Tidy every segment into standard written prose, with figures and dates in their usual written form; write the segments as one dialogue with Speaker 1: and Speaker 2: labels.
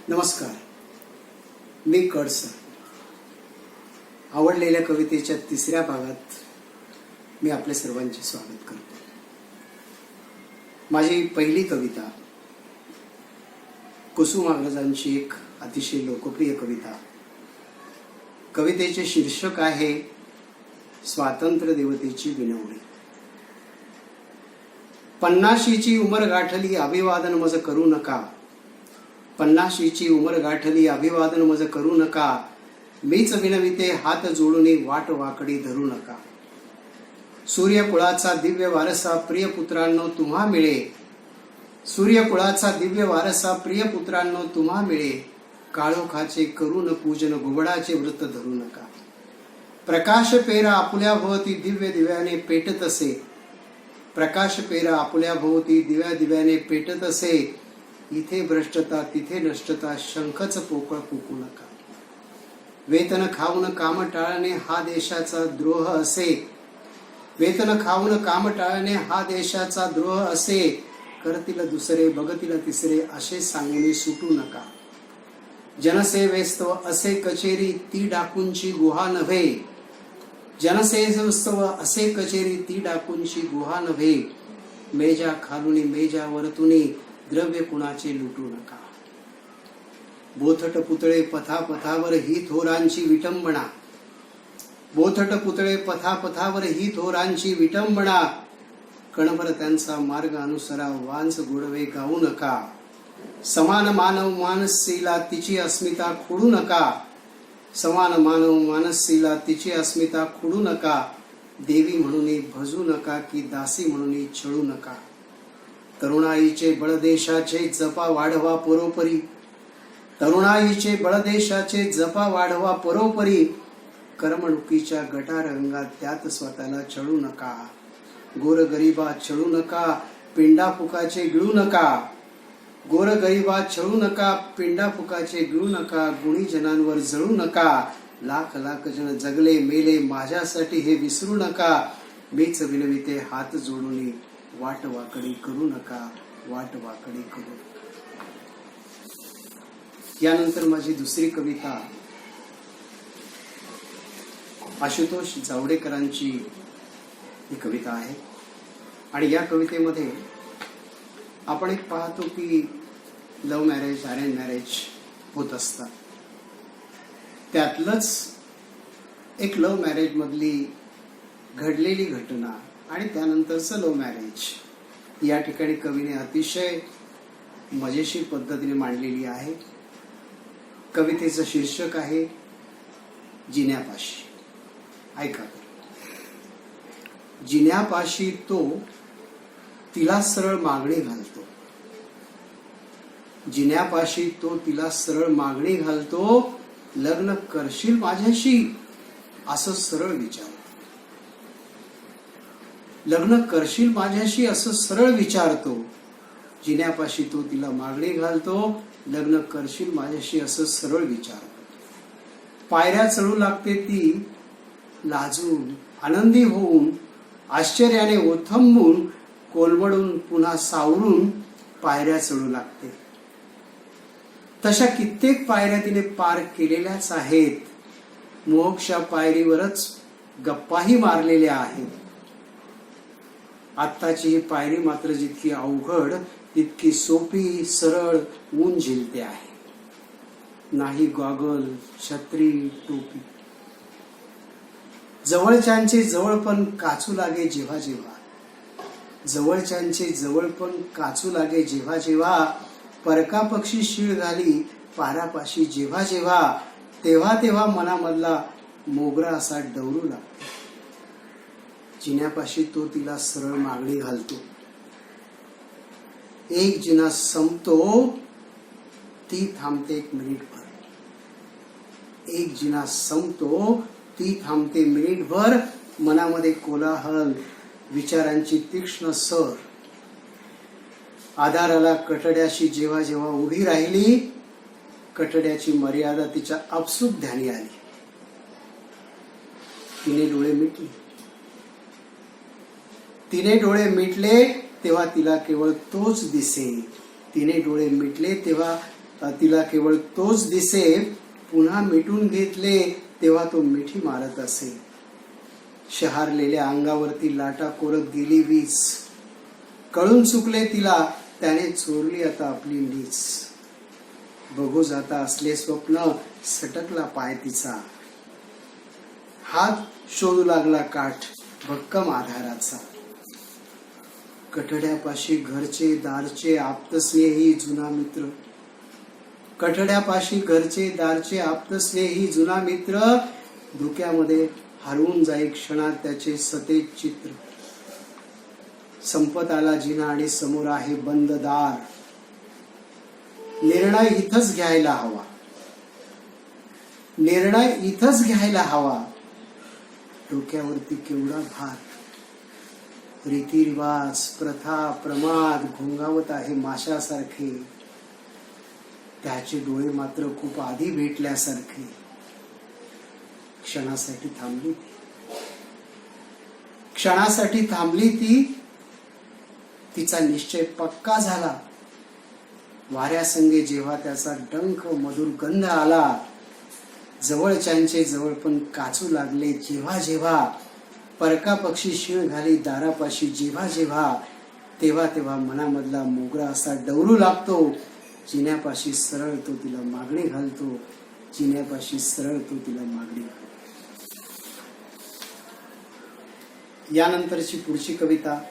Speaker 1: नमस्कार, मी कडसर. आवडलेल्या कवितेच्या तिसऱ्या भागात मी आपल्या सर्वांचे स्वागत करतो. माझी पहिली कविता कुसुमाग्रजांची एक अतिशय लोकप्रिय कविता. कवितेचे शीर्षक आहे स्वातंत्र्य देवतेची विनवणी. पन्नाशीची उमर गाठली अभिवादन मज करू नका. पन्नाशीची उमर गाठली अभिवादन मज करू नका. मीच विनविते हात जोडून वाट वाकडी धरू नका. सूर्यकुळाचा दिव्य वारसा प्रिय पुत्रांनो तुम्हा मिळे. सूर्यकुळाचा दिव्य वारसा प्रिय पुत्रांनो तुम्हा मिळे. काळोखाचे करून पूजन घुबडाचे व्रत धरू नका. प्रकाश पेरा आपुल्या भोवती दिव्य दिव्याने पेटत असे. प्रकाश पेरा आपुल्या भोवती दिव्या दिव्याने पेटत असे. इथे भ्रष्टता तिथे नष्टता शंखच पोकळ फुकू नका. वेतन खाऊन काम टाळणे हा देशाचा द्रोह असे. वेतन खाऊन काम टाळणे हा देशाचा द्रोह असे. करतील दुसरे बघतील तिसरे असे सांगून सुटू नका. जनसेवेस्तव असे कचेरी ती डाकूंची गुहा नव्हे. जनसेवेस्तव असे कचेरी ती डाकूंची गुहा नव्हे. मेजा खालुनी मेजा वरतुनी द्रव्य कुणाचे लुटू नका. बोथट पुतळे पथापथावर ही थोरांची विटंबना. बोथट पुतळे पथापथावर ही थोरांची विटंबना. कणभर त्यांचा मार्ग अनुसरा वांस गोडवे गाऊ नका. समान मानव मानसीला तिची अस्मिता खोडू नका. समान मानव मानसीला तिची अस्मिता खोडू नका. देवी म्हणून भजू नका की दासी म्हणून छळू नका. तरुणाईचे बळदेशाचे जपा वाढवा परोपरी. तरुणाईचे बळदेशाचे जपा वाढवा परोपरी. करमणुकीच्या गटारंगात त्यात स्वतःला छळू नका. गोरगरिबात छळू नका पिंडाफुकाचे गिळू नका. गोरगरिबात छळू नका पिंडाफुकाचे गिळू नका. गुणीजनांवर जळू नका. लाख लाख जण जगले मेले माझ्यासाठी हे विसरू नका. मीच विनविते हात जोडून वाट वाकडी करू नका. वाट वाकडी करू नका. यानंतर माझी दुसरी कविता आशुतोष जावडेकरांची ही कविता आहे. आणि या कवितेमध्ये आपण एक पाहतो की लव्ह मॅरेज अरेंज मॅरेज होत असतात. त्यातलंच एक लव्ह मॅरेज मधली घडलेली घटना आणि त्यानंतरचं लव्ह मॅरेज या ठिकाणी कवीने अतिशय मजेशीर पद्धतीने मांडलेली आहे. कवितेचं शीर्षक आहे जिन्यापाशी. ऐका. जिन्यापाशी तो तिला सरळ मागणी घालतो. जिन्यापाशी तो तिला सरळ मागणी घालतो. लग्न करशील माझ्याशी असं सरळ विचारतो. लग्न करशील माझ्याशी असं सरळ विचारतो. जिन्यापाशी तो तिला मागणी घालतो. लग्न करशील माझ्याशी असं सरळ विचारतो. पायऱ्या चढू लागते ती लाजून आनंदी होऊन आश्चर्याने ओथंबून कोलमडून पुन्हा सावरून पायऱ्या चढू लागते. तशा कित्येक पायऱ्या तिने पार केलेल्याच आहेत. मोक्षा पायरीवरच गप्पाही मारलेल्या आहेत. आत्ताची ही पायरी मात्र जितकी अवघड तितकी सोपी सरळ ऊन झेलते आहे. नाही गॉगल छत्री टोपी. जवळच्यांचे जवळपण काचू लागे जेव्हा जेव्हा. जवळच्यांचे जवळपण काचू लागे जेव्हा जेव्हा. परका पक्षी शीळ घाली पारापाशी जेव्हा जेव्हा. तेव्हा तेव्हा मनामधला मोगरा असा डवरू लागतो. जिन्यापाशी तो तिला सरळ मागणी घालतो. एक जिना संपतो ती थांबते एक मिनिटभर. एक जिना संपतो ती थांबते मिनिटभर. मनामध्ये कोलाहल विचारांची तीक्ष्ण सर. आधाराला कटड्याशी जेव्हा जेव्हा उभी राहिली. कटड्याची मर्यादा तिच्या आपसूक ध्यानी आली. तिने डोळे मिटले. तिने डोळे मिटले तेव्हा तिला केवळ तोच दिसे. तिने डोळे मिटले तेव्हा तिला केवळ तोच दिसे, पुन्हा मिटून घेतले तेव्हा तो मिठी मारत असे. शहारलेल्या अंगावरती लाटा कोरत गेली वीज. कळून चुकले तिला, त्याने चोरली आता आपली नीच. बघू जाता असले स्वप्न, सटकला पाय तिचा. हात शोधू लागला काठ भक्कम आधाराचा. कठड्यापाशी घरचे दारचे आप्तस्नेही जुना मित्र. कठड्यापाशी घरचे दारचे आप्तस्नेही जुना मित्र. धुक्यामध्ये हरवून जाई क्षणात त्याचे सतेज चित्र. संपत आला जिना आणि समोर आहे बंद दार. निर्णय इथंच घ्यायला हवा. निर्णय इथंच घ्यायला हवा. डोक्यावरती केवढा भार. रीतिरिवाज प्रथा प्रमाद घोंगावत आहे माशासारखे. त्याचे डोळे मात्र खूप आधी भेटल्यासारखे. क्षणासाठी थांबली ती. क्षणासाठी थांबली ती. तिचा निश्चय पक्का झाला. वाऱ्यासंगे जेव्हा त्याचा डंख मधुर गंध आला. जवळच्यांचे जवळपण काचू लागले जेव्हा जेव्हा. परका पक्षी शिळ घाली दारापाशी जेव्हा जेव्हा. तेव्हा तेव्हा मनामधला मोगरा असा डवरू लागतो. जिन्यापाशी सरळ तो तिला मागणी घालतो. जिन्यापाशी सरळ तो तिला मागणी घालतो. यानंतरची पुढची कविता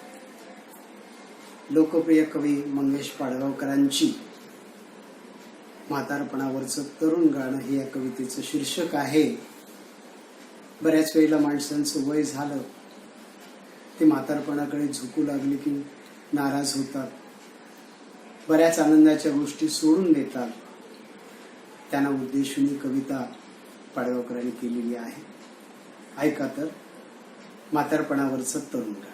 Speaker 1: लोकप्रिय कवी मंगेश पाडगावकरांची म्हातारपणावरचं तरुण गाणं हे या कवितेचं शीर्षक आहे. बऱ्याच वेळेला माणसांचं वय झालं ते म्हातारपणाकडे झुकू लागले की नाराज होतात. बऱ्याच आनंदाच्या गोष्टी सोडून देतात. त्यांना उद्देशून ही कविता पाडगावकरांनी केलेली आहे. ऐका तर म्हातारपणावरचं तरुण गाणं.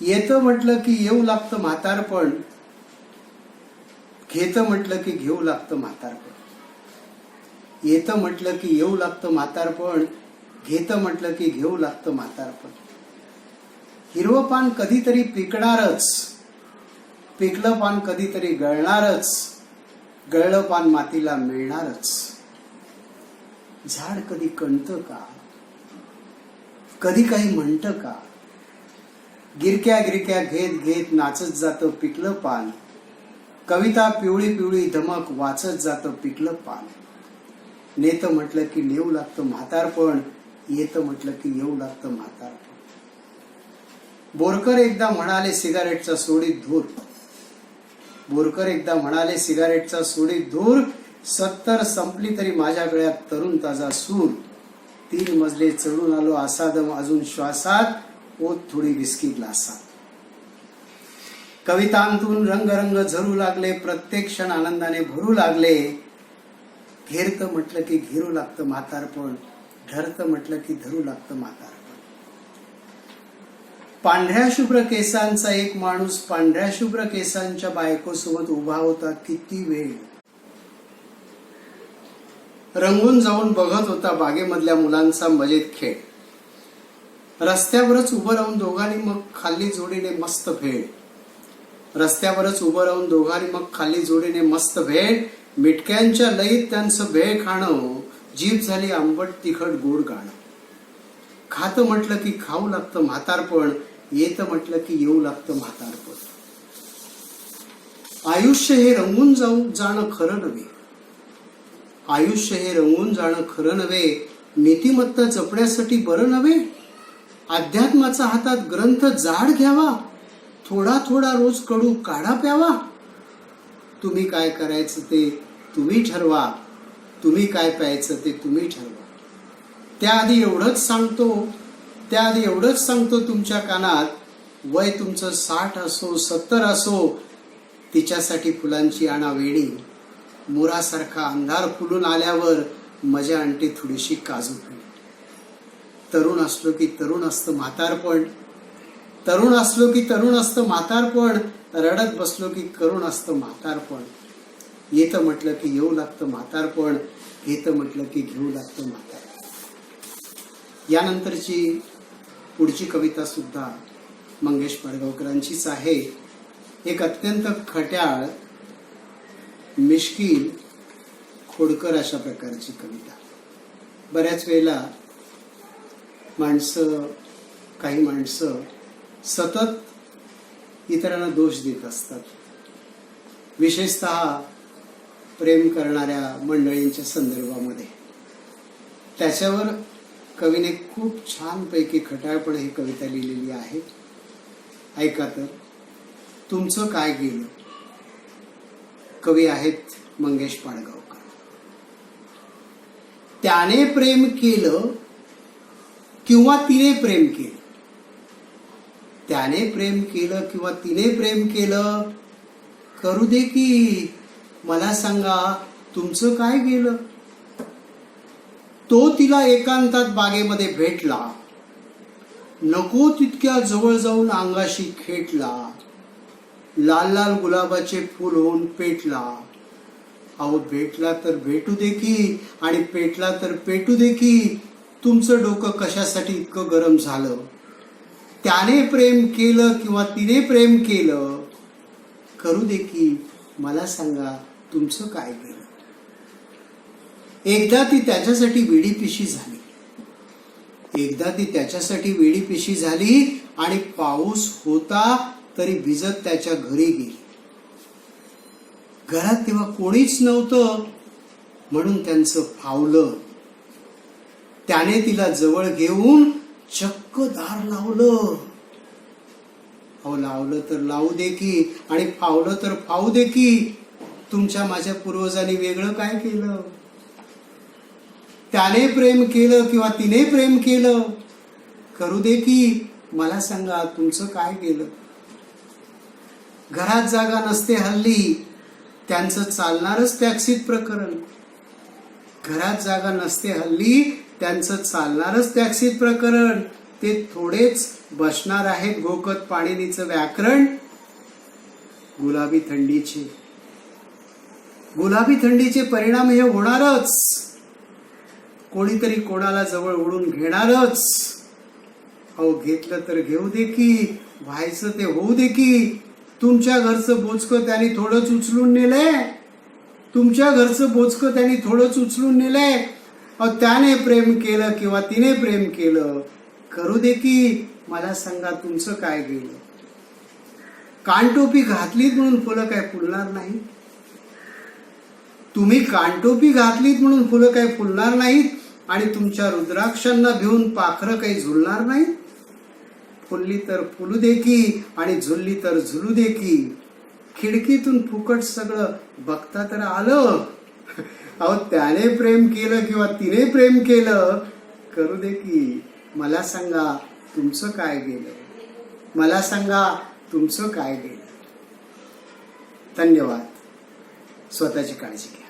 Speaker 1: येतं म्हटलं की येऊ लागतं म्हातारपण. घेतं म्हटलं की घेऊ लागतं म्हातारपण. येतं म्हटलं की येऊ लागतं म्हातारपण. घेतं म्हटलं की घेऊ लागतं म्हातारपण. हिरवं पान कधीतरी पिकणारच. पिकलं पान कधीतरी गळणारच. गळलं पान मातीला मिळणारच. झाड कधी कणतं का? कधी काही म्हणतं का? गिरक्या गिरक्या घेत घेत नाचत जातं पिकलं पान. कविता पिवळी पिवळी धमक वाचत जातं पिकलं पान. नेतं म्हटलं की नेऊ लागतं म्हातारपण. येतं म्हटलं की येऊ लागतं म्हातारपण. बोरकर एकदा म्हणाले सिगारेटचा सोडीत धूर. बोरकर एकदा म्हणाले सिगारेटचा सोडीत धूर. 70 संपली तरी माझ्या गळ्यात तरुण ताजा सूर. 3 मजले चढून आलो आसादम अजून श्वासात. ओत थोडी विस्की ग्लासात. कवितांतून रंग झरू लागले. प्रत्येक क्षण आनंदाने भरू लागले. घेरतं म्हटलं की घेरू लागतं म्हातारपण. धरतं म्हटलं की धरू लागतं म्हातारपण. पांढऱ्या शुभ्र केसांचा एक माणूस पांढऱ्या शुभ्र केसांच्या बायकोसोबत उभा होता किती वेळ. रंगून जाऊन बघत होता बागेमधल्या मुलांचा मजेत खेळ. रस्त्यावरच उभं राहून दोघांनी मग खाल्ली जोडीने मस्त भेळ. रस्त्यावरच उभं राहून दोघांनी मग खाल्ली जोडीने मस्त भेळ. मिटक्यांच्या लईत त्यांचं भेळ खाणं. जीभ झाली आंबट तिखट गोड गाणं. खातं म्हटलं की खाऊ लागतं म्हातारपण. येतं म्हटलं की येऊ लागतं म्हातारपण. आयुष्य हे रंगून जाणं खरं नव्हे. आयुष्य हे रंगून जाणं खरं नव्हे. नीतिमत्ता जपण्यासाठी बरं नव्हे. अध्यात्माचा हातात ग्रंथ जाड घ्यावा. थोडा थोडा रोज कडू काढा प्यावा. तुम्ही काय करायचं ते तुम्ही ठरवा. तुम्ही काय प्यायचं ते तुम्ही ठरवा. त्याआधी एवढंच सांगतो तुमच्या कानात. वय तुमचं 60 असो 70 असो. तिच्यासाठी फुलांची आणा वेणी. मोरासारखा अंधार फुलून आल्यावर मजा आणते थोडीशी काजू पिणी. तरुण असलो की तरुण असतं म्हातारपण. तरुण असलो की तरुण असतं म्हातारपण. रडत बसलो की करुण असतं म्हातारपण. येतं म्हटलं की येऊ लागतं म्हातारपण. घेतं म्हटलं की घेऊ लागतं म्हातारपण. यानंतरची पुढची कविता सुद्धा मंगेश पाडगावकरांचीच आहे. एक अत्यंत खट्याळ मिश्किल खोडकर अशा प्रकारची कविता. बऱ्याच वेळेला काही माणसं सतत इतरांना दोष देत असतात, विशेषतः प्रेम करणाऱ्या मंडळींच्या संदर्भामध्ये. त्याच्यावर कवीने खूप छानपैकी खटाळपणे ही कविता लिहिलेली आहे. ऐका तर. तुमचं काय गेलं. कवी आहेत मंगेश पाडगावकर. त्याने प्रेम केलं किंवा तिने प्रेम केलं. त्याने प्रेम केलं किंवा तिने प्रेम केलं, करू दे की, मला सांगा तुमचं काय गेलं. तो तिला एकांतात बागेमध्ये भेटला, नको तितक्या जवळ जाऊन अंगाशी खेटला, लाल लाल गुलाबाचे फूल होऊन पेटला. अहो भेटला तर भेटू दे की, आणि पेटला तर पेटू दे की, तुमचं डोकं कशासाठी इतकं गरम झालं. त्याने प्रेम केलं किंवा तिने प्रेम केलं, करू दे की, मला सांगा तुमचं काय गेलं. एकदा ती त्याच्यासाठी वेडीपिशी झाली. एकदा ती त्याच्यासाठी वेडीपिशी झाली आणि पाऊस होता तरी भिजत त्याच्या घरी गेली. घरात तेव्हा कोणीच नव्हतं म्हणून त्यांचं फावलं. त्याने तिला जवळ घेऊन चक्क दार लावलं. अहो लावलं तर लावू दे की, आणि फावलं तर फावू दे की, तुमच्या माझ्या पूर्वजांनी वेगळं काय केलं. त्याने प्रेम केलं किंवा तिने प्रेम केलं, करू दे की, मला सांगा तुमचं काय गेलं. घरात जागा नसते हल्ली, त्यांचं चालणारच टॅक्सीत प्रकरण. घरात जागा नसते हल्ली, त्यांचं चालणारच टॅक्सीत प्रकरण. ते थोडेच बसणार आहेत घोकत पाणिनीचं व्याकरण. गुलाबी थंडीचे परिणाम हे होणारच. कोणीतरी कोणाला जवळ ओढून घेणारच. अहो घेतलं तर घेऊ दे की, व्हायचं ते होऊ दे की. तुमच्या घरचं बोचकं त्यांनी थोडंच उचलून नेलंय. तुमच्या घरचं बोचकं त्यांनी थोडंच उचलून नेलंय. अहो त्याने प्रेम केलं किंवा तिने प्रेम केलं, करू दे की, मला सांगा तुमचं काय गेलं. कानटोपी घातलीत म्हणून फुलं काय फुलणार नाही. तुम्ही कानटोपी घातलीत म्हणून फुलं काय फुलणार नाहीत, आणि तुमच्या रुद्राक्षांना भिवून पाखरं काही झुलणार नाहीत. फुलली तर फुलू दे की, आणि झुलली तर झुलू दे की. खिडकीतून फुकट सगळं बघता तर आलं. अहो त्याने प्रेम केलं किंवा तिने प्रेम केलं, करू दे की, मला सांगा तुमचं काय गेलं. मला सांगा तुमचं काय गेलं. धन्यवाद. स्वतःची काळजी घ्या.